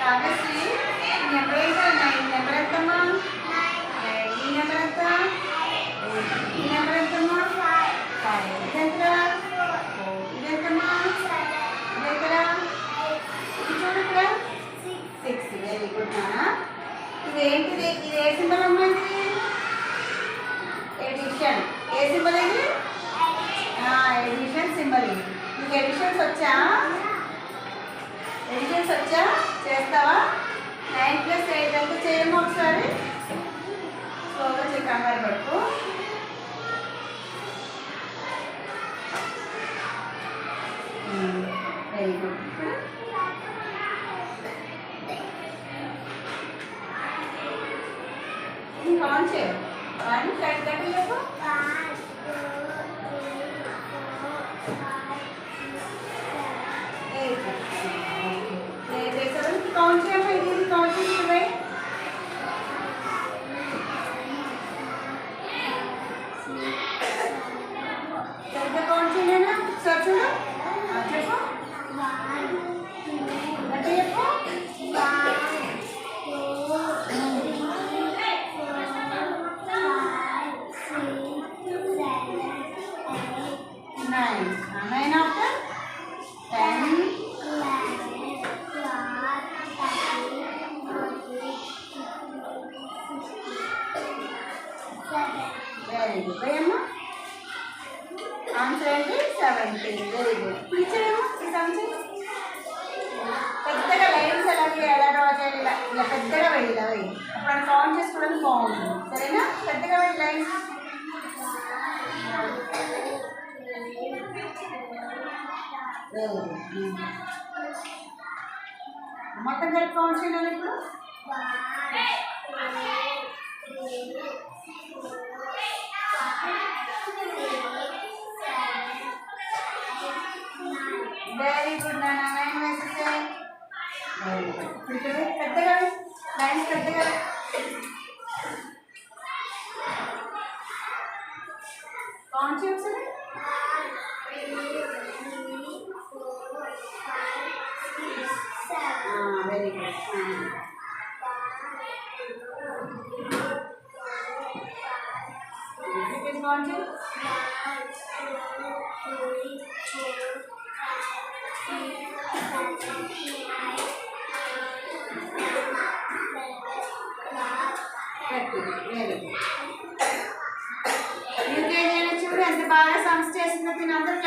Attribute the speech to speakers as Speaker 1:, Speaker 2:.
Speaker 1: భాగశ్రీ number ఏంటో 9 number ఎంతమ్మా? ఈ నెంబర్ ఎంత? ఈ నెంబర్ ఎంతమ్మా? 5. ఇదెంతరా? ఇదెంతమ్మా? ఇదెంతరా? ఇది చూడు ఇక్కడ 6. వెరీ గుడ్ నాన్న. ఇదేంటిది? ఇది ఏ సింబల్ అమ్మా? ఇది ఎడిషన్. ఏ సింబల్ ఇది? Edition symbol. ఇది నీకు ఎడిషన్స్ వచ్చా? ఎడిషన్స్ వచ్చా? చేస్తావా? 9 + 8 ఎంత చేయమ్మా ఒకసారి? స్లోగా చేయి, కంగారు పడుకు. Very good. ఇప్పుడు ఆన్ చేయ. 1 2 చెప్పు. 8 కౌంట్ చేయమ్మా. ఇది కౌంట్ చేసి సరిగ్గా కౌంట్ చేయలేనా? సార్ చూడు. చెప్పు అంటే చెప్పు. 9. 9 after 10. Very good. అమ్మా ఆన్సర్ ఏంటి? 17. Very good. పిలిచేయమ్మా. ఈ సంచి పెద్దగా లైన్స్ ఎలా డ్రా చేయాలి? ఇలా పెద్దగా వెళ్ళి ఇలా వెయ్యి. అప్పుడు కౌంట్ చేసుకోవడానికి బాగుంటుంది. సరేనా? పెద్దగా వెళ్ళి లైన్స్. Very good. మొత్తం కలిపి కౌంట్ చేయాలి ఇప్పుడు. వెరీ గుడ్ నాన్న. 9 వేసేసే. Very good. ఇప్పుడు ఇక్కడ పెద్దగా లైన్స్ పెద్దగా. కౌంట్ చేయ ఒకసారి. Very good. కౌంట్ చేయ. యూకేజీ చూడు ఎంత బాగా సమ్స్ చేసిందో. తిని అందరూ